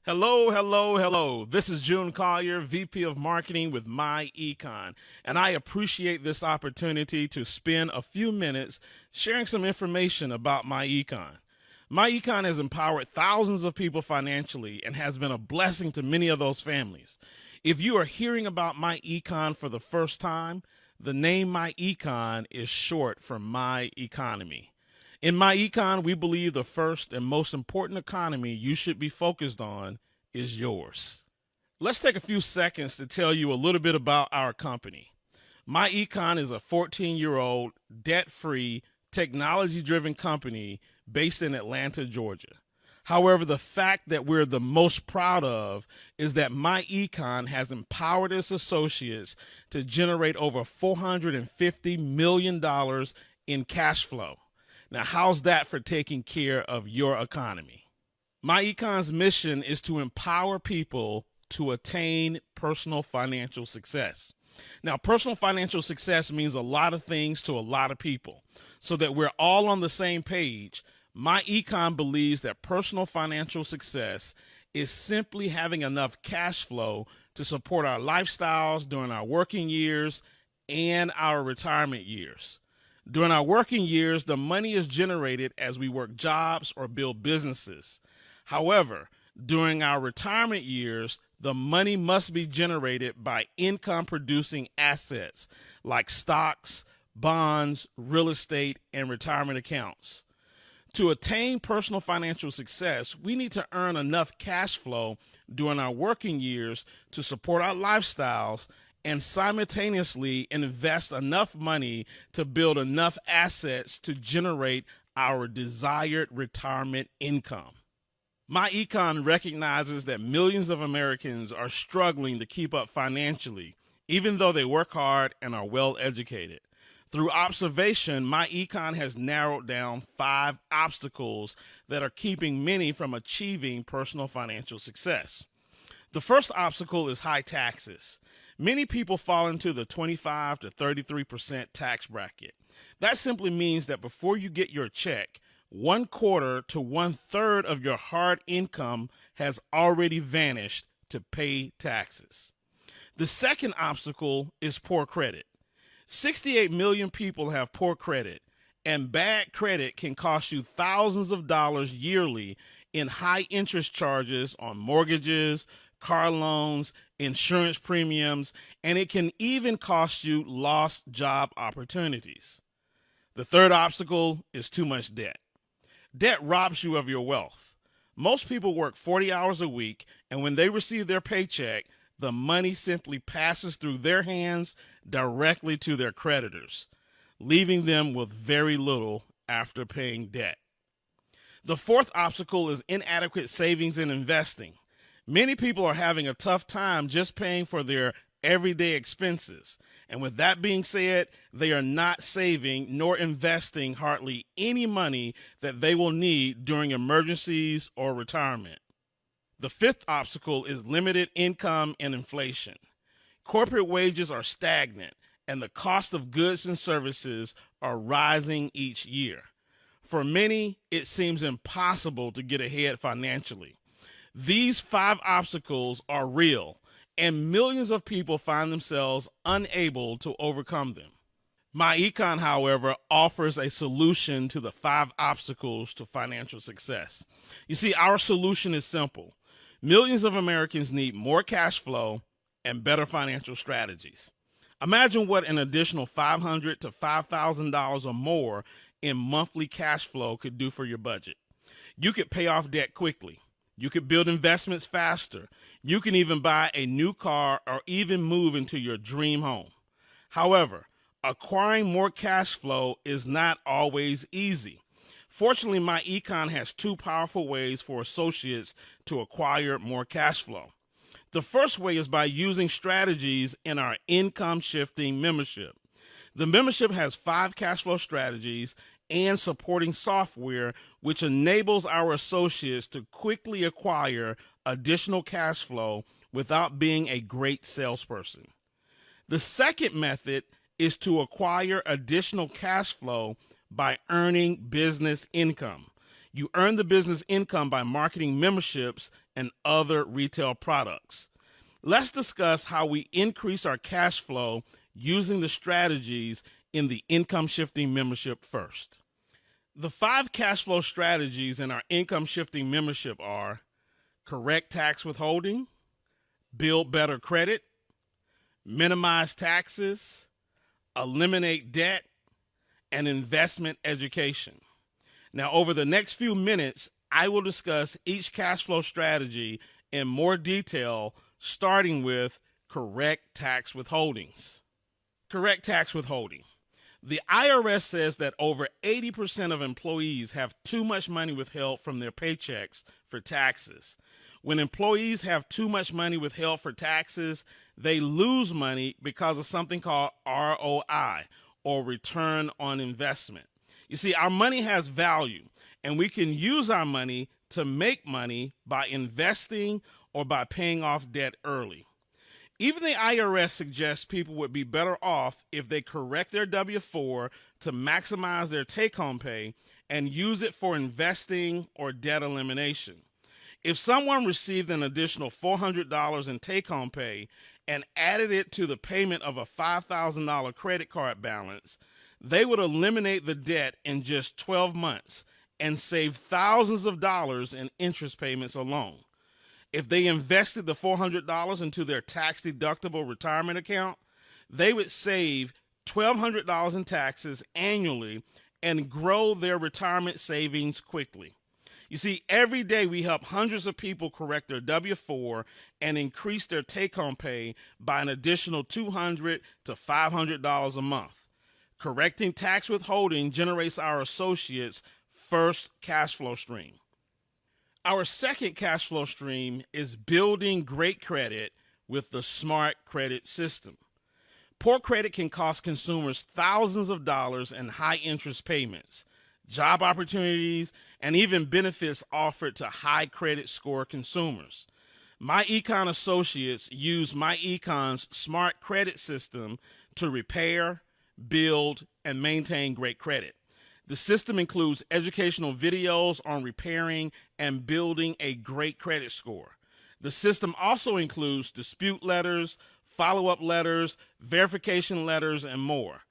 Hello, hello, hello. This is June Collier, VP of Marketing with MyEcon, and I appreciate this opportunity to spend a few minutes sharing some information about MyEcon. MyEcon has empowered thousands of people financially and has been a blessing to many of those families. If you are hearing about MyEcon for the first time, the name MyEcon is short for My Economy. In MyEcon, we believe the first and most important economy you should be focused on is yours. Let's take a few seconds to tell you a little bit about our company. MyEcon is a 14-year-old, debt-free, technology-driven company based in Atlanta, Georgia. However, the fact that we're the most proud of is that MyEcon has empowered its associates to generate over $450 million in cash flow. Now, how's that for taking care of your economy? MyEcon's mission is to empower people to attain personal financial success. Now, personal financial success means a lot of things to a lot of people. So that we're all on the same page, MyEcon believes that personal financial success is simply having enough cash flow to support our lifestyles during our working years and our retirement years. During our working years, the money is generated as we work jobs or build businesses. However, during our retirement years, the money must be generated by income-producing assets like stocks, bonds, real estate, and retirement accounts. To attain personal financial success, we need to earn enough cash flow during our working years to support our lifestyles and simultaneously invest enough money to build enough assets to generate our desired retirement income. MyEcon recognizes that millions of Americans are struggling to keep up financially, even though they work hard and are well educated. Through observation, MyEcon has narrowed down 5 obstacles that are keeping many from achieving personal financial success. The first obstacle is high taxes. Many people fall into the 25 to 33% tax bracket. That simply means that before you get your check, 1/4 to 1/3 of your hard income has already vanished to pay taxes. The second obstacle is poor credit. 68 million people have poor credit, and bad credit can cost you thousands of dollars yearly in high interest charges on mortgages, car loans, insurance premiums, and it can even cost you lost job opportunities. The third obstacle is too much debt. Debt robs you of your wealth. Most people work 40 hours a week, and when they receive their paycheck, the money simply passes through their hands directly to their creditors, leaving them with very little after paying debt. The fourth obstacle is inadequate savings and investing. Many people are having a tough time just paying for their everyday expenses. And with that being said, they are not saving nor investing hardly any money that they will need during emergencies or retirement. The fifth obstacle is limited income and inflation. Corporate wages are stagnant, and the cost of goods and services are rising each year. For many, it seems impossible to get ahead financially. These 5 obstacles are real, and millions of people find themselves unable to overcome them. MyEcon, however, offers a solution to the 5 obstacles to financial success. You see, our solution is simple. Millions of Americans need more cash flow and better financial strategies. Imagine what an additional $500 to $5,000 or more in monthly cash flow could do for your budget. You could pay off debt quickly. You could build investments faster. You can even buy a new car or even move into your dream home. However, acquiring more cash flow is not always easy. Fortunately, MyEcon has 2 powerful ways for associates to acquire more cash flow. The first way is by using strategies in our income shifting membership. The membership has 5 cash flow strategies and supporting software, which enables our associates to quickly acquire additional cash flow without being a great salesperson. The second method is to acquire additional cash flow by earning business income. You earn the business income by marketing memberships and other retail products. Let's discuss how we increase our cash flow using the strategies in the income shifting membership first. The 5 cash flow strategies in our income shifting membership are correct tax withholding, build better credit, minimize taxes, eliminate debt, and investment education. Now, over the next few minutes, I will discuss each cash flow strategy in more detail, starting with correct tax withholdings. Correct tax withholding. The IRS says that over 80% of employees have too much money withheld from their paychecks for taxes. When employees have too much money withheld for taxes, they lose money because of something called ROI, or return on investment. You see, our money has value, and we can use our money to make money by investing or by paying off debt early. Even the IRS suggests people would be better off if they correct their W-4 to maximize their take-home pay and use it for investing or debt elimination. If someone received an additional $400 in take-home pay and added it to the payment of a $5,000 credit card balance, they would eliminate the debt in just 12 months and save thousands of dollars in interest payments alone. If they invested the $400 into their tax-deductible retirement account, they would save $1,200 in taxes annually and grow their retirement savings quickly. You see, every day we help hundreds of people correct their W-4 and increase their take-home pay by an additional $200 to $500 a month. Correcting tax withholding generates our associates' first cash flow stream. Our second cash flow stream is building great credit with the Smart Credit system. Poor credit can cost consumers thousands of dollars in high interest payments, job opportunities, and even benefits offered to high credit score consumers. MyEcon associates use MyEcon's Smart Credit system to repair, build, and maintain great credit. The system includes educational videos on repairing and building a great credit score. The system also includes dispute letters, follow-up letters, verification letters, and more.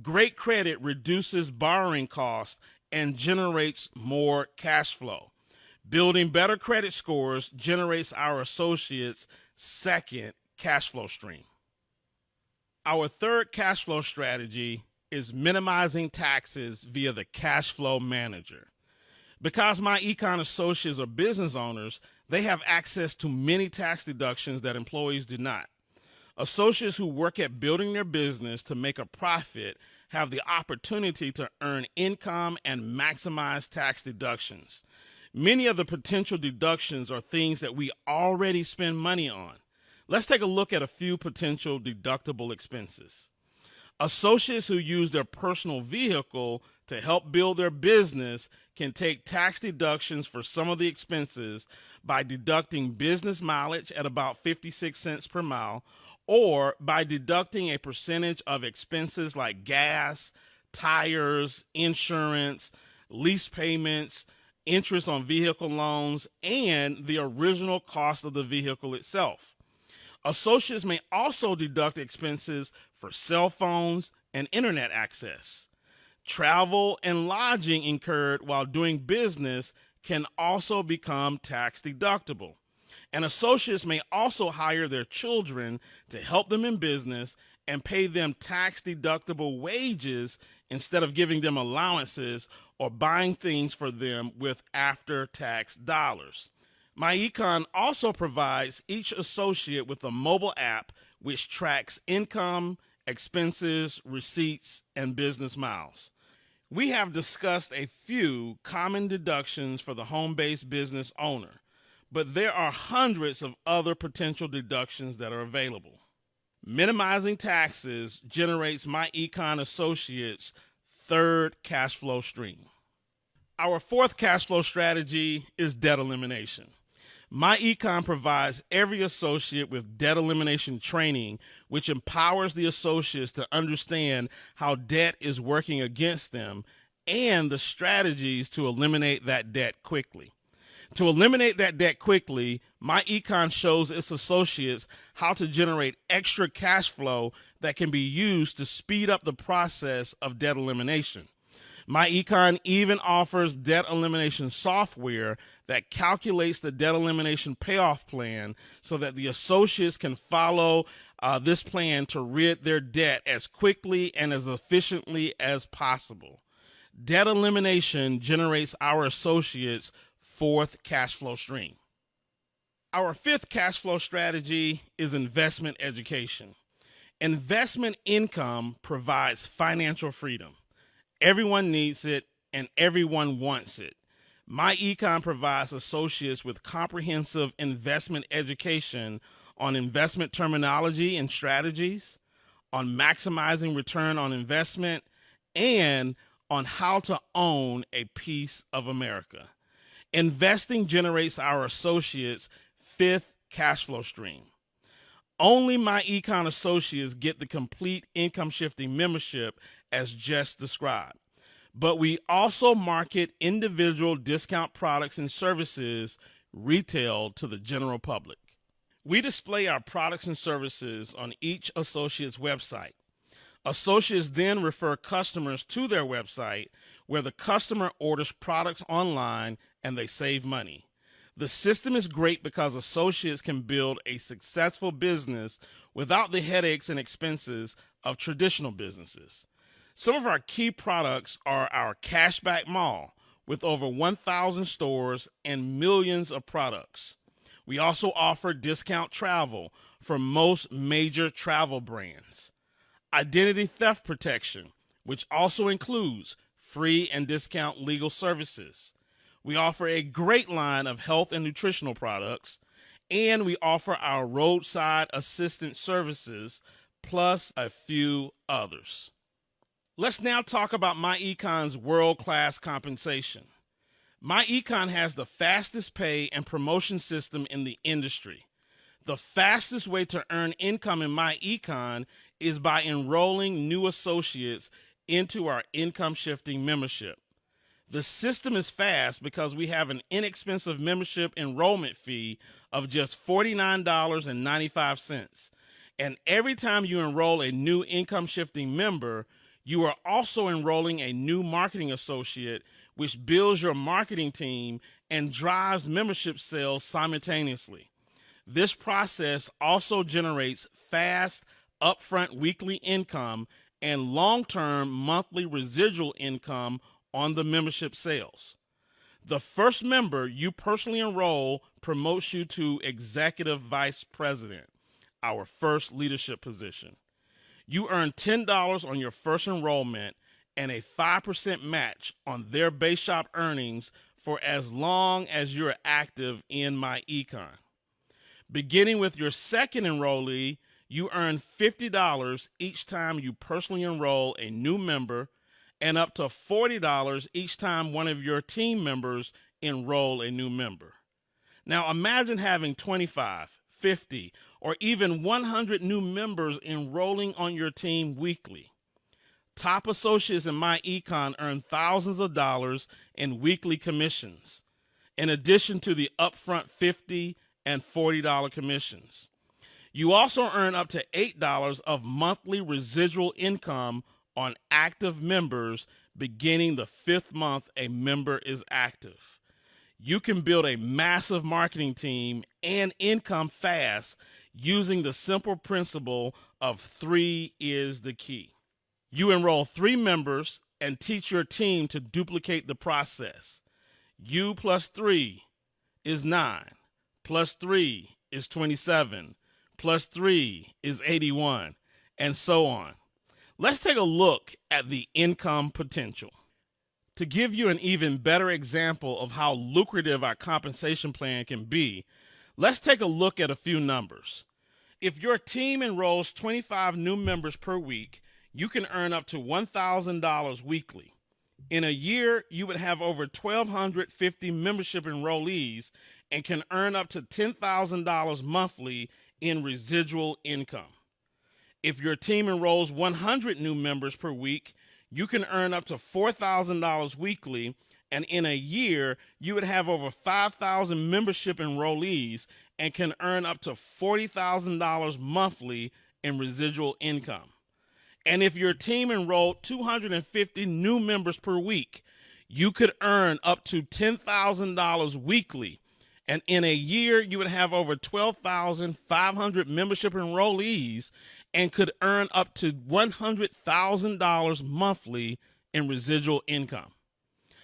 Great credit reduces borrowing costs and generates more cash flow. Building better credit scores generates our associates' second cash flow stream. Our third cash flow strategy is minimizing taxes via the cash flow manager. Because MyEcon associates are business owners, they have access to many tax deductions that employees do not. Associates who work at building their business to make a profit have the opportunity to earn income and maximize tax deductions. Many of the potential deductions are things that we already spend money on. Let's take a look at a few potential deductible expenses. Associates who use their personal vehicle to help build their business can take tax deductions for some of the expenses by deducting business mileage at about 56 cents per mile, or by deducting a percentage of expenses like gas, tires, insurance, lease payments, interest on vehicle loans, and the original cost of the vehicle itself. Associates may also deduct expenses for cell phones and internet access. Travel and lodging incurred while doing business can also become tax deductible. And associates may also hire their children to help them in business and pay them tax deductible wages instead of giving them allowances or buying things for them with after-tax dollars. MyEcon also provides each associate with a mobile app which tracks income, expenses, receipts, and business miles. We have discussed a few common deductions for the home-based business owner, but there are hundreds of other potential deductions that are available. Minimizing taxes generates MyEcon associates' third cash flow stream. Our fourth cash flow strategy is debt elimination. MyEcon provides every associate with debt elimination training, which empowers the associates to understand how debt is working against them and the strategies to eliminate that debt quickly. To eliminate that debt quickly, MyEcon shows its associates how to generate extra cash flow that can be used to speed up the process of debt elimination. MyEcon even offers debt elimination software that calculates the debt elimination payoff plan so that the associates can follow this plan to rid their debt as quickly and as efficiently as possible. Debt elimination generates our associates' fourth cash flow stream. Our fifth cash flow strategy is investment education. Investment income provides financial freedom. Everyone needs it and everyone wants it. MyEcon provides associates with comprehensive investment education on investment terminology and strategies, on maximizing return on investment, and on how to own a piece of America. Investing generates our associates' fifth cash flow stream. Only MyEcon associates get the complete income shifting membership as just described. But we also market individual discount products and services retail to the general public. We display our products and services on each associate's website. Associates then refer customers to their website where the customer orders products online and they save money. The system is great because associates can build a successful business without the headaches and expenses of traditional businesses. Some of our key products are our Cashback Mall with over 1,000 stores and millions of products. We also offer discount travel for most major travel brands. Identity theft protection, which also includes free and discount legal services. We offer a great line of health and nutritional products, and we offer our roadside assistance services, plus a few others. Let's now talk about MyEcon's world-class compensation. MyEcon has the fastest pay and promotion system in the industry. The fastest way to earn income in MyEcon is by enrolling new associates into our income shifting membership. The system is fast because we have an inexpensive membership enrollment fee of just $49.95. And every time you enroll a new income shifting member, you are also enrolling a new marketing associate, which builds your marketing team and drives membership sales simultaneously. This process also generates fast, upfront weekly income and long-term monthly residual income on the membership sales. The first member you personally enroll promotes you to Executive Vice President, our first leadership position. You earn $10 on your first enrollment and a 5% match on their base shop earnings for as long as you're active in MyEcon. Beginning with your second enrollee, you earn $50 each time you personally enroll a new member and up to $40 each time one of your team members enroll a new member. Now imagine having 25, 50, or even 100 new members enrolling on your team weekly. Top associates in MyEcon earn thousands of dollars in weekly commissions, in addition to the upfront $50 and $40 commissions. You also earn up to $8 of monthly residual income on active members beginning the 5th month a member is active. You can build a massive marketing team and income fast using the simple principle of 3 is the key. You enroll 3 members and teach your team to duplicate the process. U plus 3 is 9, plus 3 is 27, plus 3 is 81, and so on. Let's take a look at the income potential. To give you an even better example of how lucrative our compensation plan can be, let's take a look at a few numbers. If your team enrolls 25 new members per week, you can earn up to $1,000 weekly. In a year, you would have over 1,250 membership enrollees and can earn up to $10,000 monthly in residual income. If your team enrolls 100 new members per week, you can earn up to $4,000 weekly, and in a year, you would have over 5,000 membership enrollees and can earn up to $40,000 monthly in residual income. And if your team enrolled 250 new members per week, you could earn up to $10,000 weekly. And in a year, you would have over 12,500 membership enrollees and could earn up to $100,000 monthly in residual income.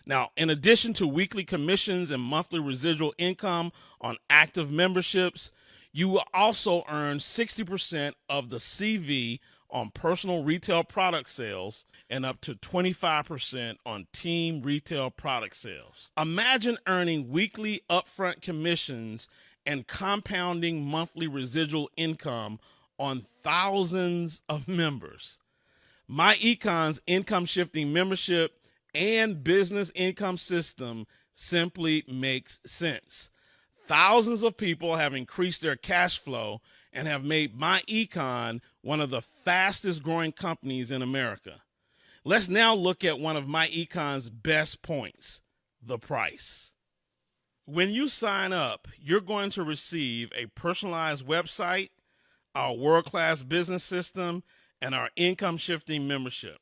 Now, in addition to weekly commissions and monthly residual income on active memberships, you will also earn 60% of the CV on personal retail product sales and up to 25% on team retail product sales. Imagine earning weekly upfront commissions and compounding monthly residual income on thousands of members. MyEcon's income shifting membership and business income system simply makes sense. Thousands of people have increased their cash flow and have made MyEcon one of the fastest growing companies in America. Let's now look at one of MyEcon's best points, the price. When you sign up, you're going to receive a personalized website, our world-class business system, and our income shifting membership.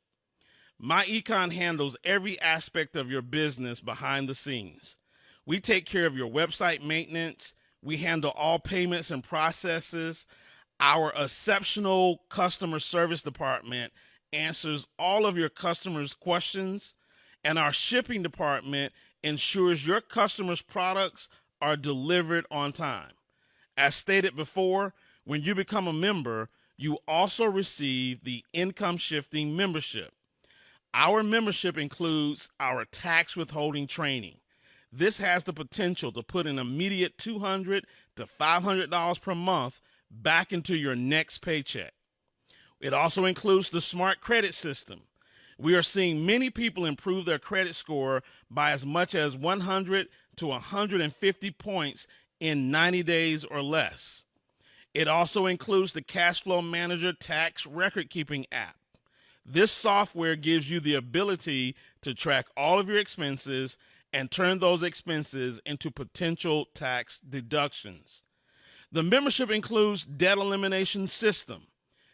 MyEcon handles every aspect of your business behind the scenes. We take care of your website maintenance. We handle all payments and processes. Our exceptional customer service department answers all of your customers' questions. And our shipping department ensures your customers' products are delivered on time. As stated before, when you become a member, you also receive the income shifting membership. Our membership includes our tax withholding training. This has the potential to put an immediate $200 to $500 per month back into your next paycheck. It also includes the smart credit system. We are seeing many people improve their credit score by as much as 100 to 150 points in 90 days or less. It also includes the CASHFLOW Manager tax record keeping app. This software gives you the ability to track all of your expenses and turn those expenses into potential tax deductions. The membership includes debt elimination system.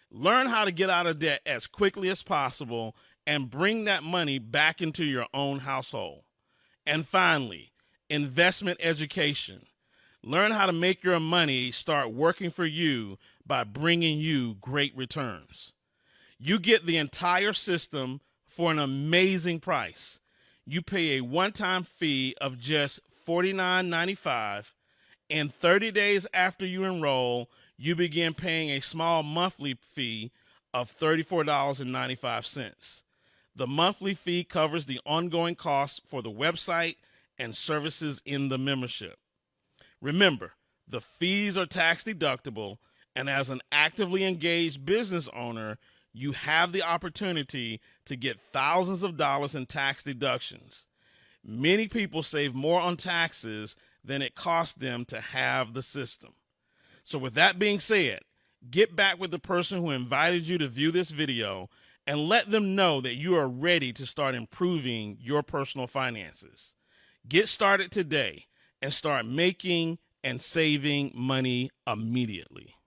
Learn how to get out of debt as quickly as possible and bring that money back into your own household. And finally, investment education. Learn how to make your money start working for you by bringing you great returns. You get the entire system for an amazing price. You pay a one-time fee of just $49.95, and 30 days after you enroll, you begin paying a small monthly fee of $34.95. The monthly fee covers the ongoing costs for the website and services in the membership. Remember, the fees are tax deductible, and as an actively engaged business owner, you have the opportunity to get thousands of dollars in tax deductions. Many people save more on taxes than it costs them to have the system. So with that being said, get back with the person who invited you to view this video and let them know that you are ready to start improving your personal finances. Get started today and start making and saving money immediately.